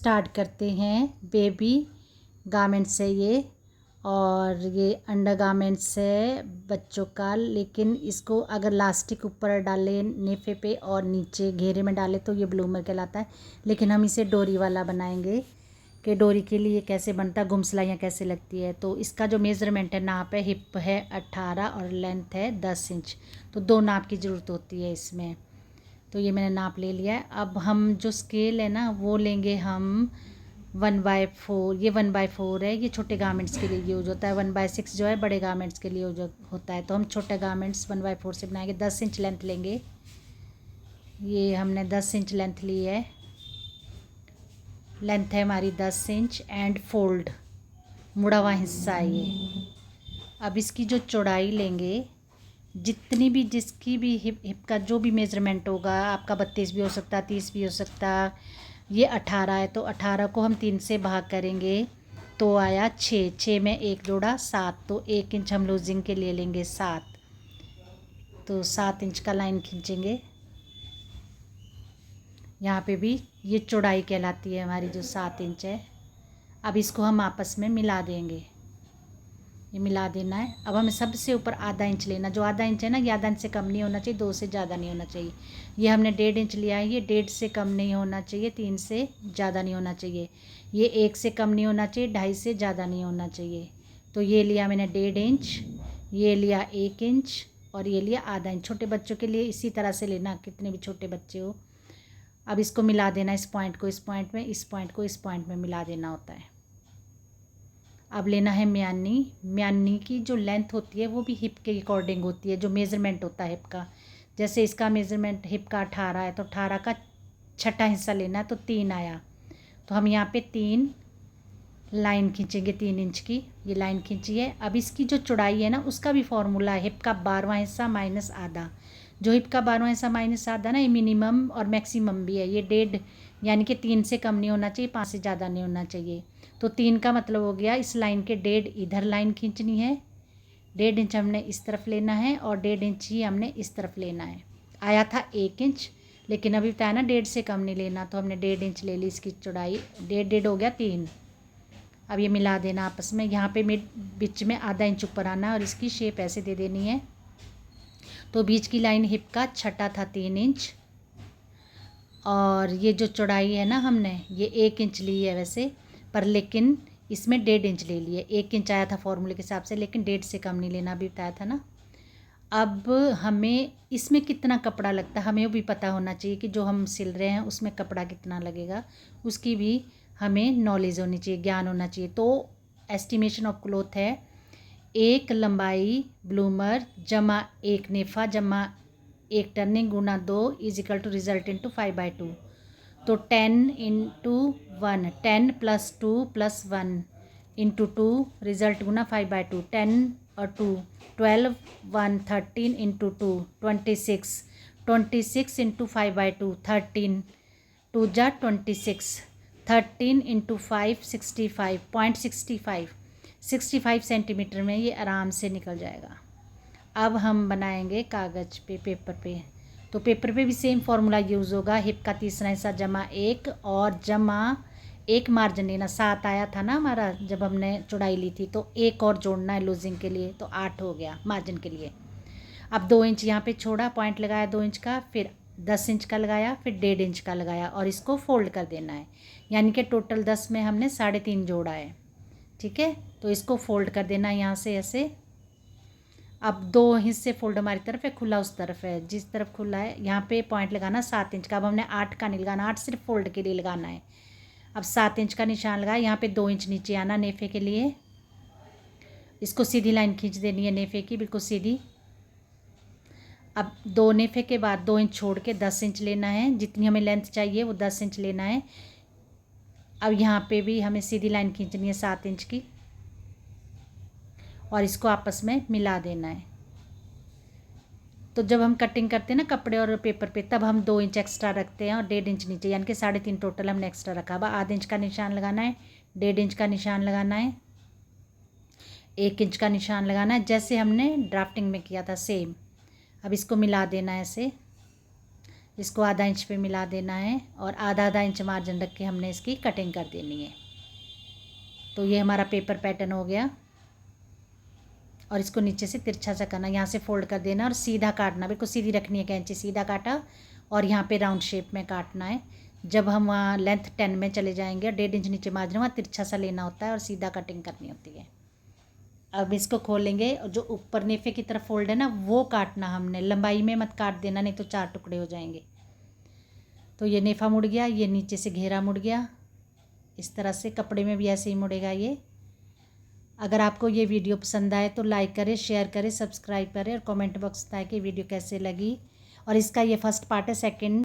Start करते हैं। Baby garments है ये, और ये अंडर गारमेंट्स है बच्चों का, लेकिन इसको अगर लास्टिक ऊपर डालें नेफे पे और नीचे घेरे में डालें तो ये ब्लूमर कहलाता है। लेकिन हम इसे डोरी वाला बनाएंगे कि डोरी के लिए कैसे बनता है, गुमसलाइयाँ कैसे लगती है। तो इसका जो मेज़रमेंट है, नाप है, हिप है 18 और लेंथ है 10 इंच। तो 2 नाप की ज़रूरत होती है इसमें। तो ये मैंने नाप ले लिया है। अब हम जो स्केल है ना वो लेंगे हम 1/4। ये 1/4 है, ये छोटे गारमेंट्स के लिए यूज होता है। 1/6 जो है बड़े गारमेंट्स के लिए यूज होता है। तो हम छोटे गारमेंट्स 1/4 से बनाएंगे। 10 इंच लेंथ लेंगे। ये हमने 10 इंच लेंथ ली है। लेंथ है हमारी 10 इंच एंड फोल्ड, मुड़ा हुआ हिस्सा है ये। अब इसकी जो चौड़ाई लेंगे, जितनी भी जिसकी भी हिप का जो भी मेज़रमेंट होगा, आपका 32 भी हो सकता, 30 भी हो सकता। ये 18 है तो 18 को हम 3 से भाग करेंगे तो आया 6 में 1 जोड़ा 7, तो 1 इंच हम लूजिंग के लिए लेंगे 7। तो 7 इंच का लाइन खींचेंगे। यहाँ पे भी ये चौड़ाई कहलाती है हमारी, जो 7 इंच है। अब इसको हम आपस में मिला देंगे। ये मिला देना है। अब हमें सबसे ऊपर आधा इंच लेना, जो आधा इंच है ना, ये आधा इंच से कम नहीं होना चाहिए, 2 से ज़्यादा नहीं होना चाहिए। ये हमने 1.5 इंच लिया है, ये 1.5 से कम नहीं होना चाहिए, 3 से ज़्यादा नहीं होना चाहिए। ये 1 से कम नहीं होना चाहिए, 2.5 से ज़्यादा नहीं होना चाहिए। तो ये लिया मैंने 1.5 इंच, ये लिया 1 इंच और ये लिया आधा इंच। छोटे बच्चों के लिए इसी तरह से लेना, कितने भी छोटे बच्चे हो। अब इसको मिला देना, इस पॉइंट को इस पॉइंट में, इस पॉइंट को इस पॉइंट में मिला देना होता है। अब लेना है म्यानी। म्यानी की जो लेंथ होती है वो भी हिप के अकॉर्डिंग होती है, जो मेज़रमेंट होता है हिप का। जैसे इसका मेज़रमेंट हिप का 18 है तो 18 का छठा हिस्सा लेना है, तो 3 आया। तो हम यहाँ पे 3 लाइन खींचेंगे, 3 इंच की ये लाइन खींची है। अब इसकी जो चौड़ाई है ना, उसका भी फॉर्मूला है, हिप का 12वां हिस्सा माइनस आधा। जो हिप का 12वां हिस्सा माइनस आधा ना, ये मिनिमम और मैक्सिमम भी है। ये 1.5 यानी कि 3 से कम नहीं होना चाहिए, 5 से ज़्यादा नहीं होना चाहिए। तो 3 का मतलब हो गया इस लाइन के 1.5 इधर लाइन खींचनी है, 1.5 इंच हमने इस तरफ लेना है और 1.5 इंच ही हमने इस तरफ लेना है। आया था 1 इंच, लेकिन अभी बताया ना 1.5 से कम नहीं लेना, तो हमने 1.5 इंच ले ली इसकी चौड़ाई। 1.5 हो गया 3। अब ये मिला देना आपस में। यहाँ पे बीच में आधा इंच ऊपर आना और इसकी शेप ऐसे दे देनी है। तो बीच की लाइन हिप का छठा था 3 इंच, और ये जो चौड़ाई है ना हमने ये 1 इंच ली है वैसे, पर लेकिन इसमें 1.5 इंच ले लिए। 1 इंच आया था फॉर्मूले के हिसाब से, लेकिन 1.5 से कम नहीं लेना, अभी बताया था ना। अब हमें इसमें कितना कपड़ा लगता है हमें भी पता होना चाहिए, कि जो हम सिल रहे हैं उसमें कपड़ा कितना लगेगा, उसकी भी हमें नॉलेज होनी चाहिए, ज्ञान होना चाहिए। तो एस्टिमेशन ऑफ क्लोथ है 1 लंबाई ब्लूमर जमा 1 नेफा जमा 1 टर्निंग गुना 2 is equal to result into 5/2। तो 10 इंटू 1, 10 + 2 + 1 इंटू 2 रिजल्ट गुना 5/2। 10 और 2 12, 1 13 इंटू 2 26, 26 इंटू 5/2 13, 2 जा 26, 13 इंटू 5 65.65, 65 सेंटीमीटर में ये आराम से निकल जाएगा। अब हम बनाएंगे कागज़ पे, पेपर पे। तो पेपर पे भी सेम फार्मूला यूज़ होगा, हिप का तीसरा हिस्सा जमा 1 और जमा 1 मार्जिन लेना। 7 आया था ना हमारा जब हमने चौड़ाई ली थी, तो 1 और जोड़ना है लूजिंग के लिए, तो 8 हो गया मार्जिन के लिए। अब 2 इंच यहाँ पे छोड़ा, पॉइंट लगाया 2 इंच का, फिर 10 इंच का लगाया, फिर 1.5 इंच का लगाया और इसको फोल्ड कर देना है। यानी कि टोटल 10 में हमने 3.5 जोड़ा है। ठीक है, तो इसको फोल्ड कर देना है यहाँ से ऐसे। अब 2 हिस्से फोल्ड हमारी तरफ है, खुला उस तरफ है, जिस तरफ खुला है यहाँ पे पॉइंट लगाना 7 इंच का। अब हमने 8 का नहीं लगाना, 8 सिर्फ फोल्ड के लिए लगाना है। अब 7 इंच का निशान लगाया, यहाँ पे 2 इंच नीचे आना नेफे के लिए। इसको सीधी लाइन खींच देनी है नेफे की, बिल्कुल सीधी। अब 2 नेफे के बाद 2 इंच छोड़ के 10 इंच लेना है, जितनी हमें लेंथ चाहिए वो 10 इंच लेना है। अब यहाँ पे भी हमें सीधी लाइन खींचनी है 7 इंच की और इसको आपस में मिला देना है। तो जब हम कटिंग करते हैं ना कपड़े और पेपर पे, तब हम 2 इंच एक्स्ट्रा रखते हैं और 1.5 इंच नीचे, यानी कि 3.5 टोटल हमने एक्स्ट्रा रखा। अब आधा इंच का निशान लगाना है, 1.5 इंच का निशान लगाना है, 1 इंच का निशान लगाना है, जैसे हमने ड्राफ्टिंग में किया था सेम। अब इसको मिला देना है ऐसे। इसको आधा इंच पे मिला देना है और आधा आधा इंच मार्जिन रख के हमने इसकी कटिंग कर देनी है। तो ये हमारा पेपर पैटर्न हो गया और इसको नीचे से तिरछा सा करना, यहाँ से फोल्ड कर देना और सीधा काटना, बिल्कुल सीधी रखनी है कैंची, सीधा काटा और यहाँ पे राउंड शेप में काटना है। जब हम वहाँ लेंथ 10 में चले जाएंगे, 1.5 इंच नीचे मार्जिन, वहाँ तिरछा सा लेना होता है और सीधा कटिंग करनी होती है। अब इसको खोलेंगे और जो ऊपर नेफे की तरफ फोल्ड है ना वो काटना हमने, लंबाई में मत काट देना नहीं तो 4 टुकड़े हो जाएंगे। तो ये नेफा मुड़ गया, ये नीचे से घेरा मुड़ गया, इस तरह से कपड़े में भी ऐसे ही मुड़ेगा ये। अगर आपको ये वीडियो पसंद आए तो लाइक करें, शेयर करें, सब्सक्राइब करें और कमेंट बॉक्स बताएं कि वीडियो कैसे लगी। और इसका ये फर्स्ट पार्ट है, सेकंड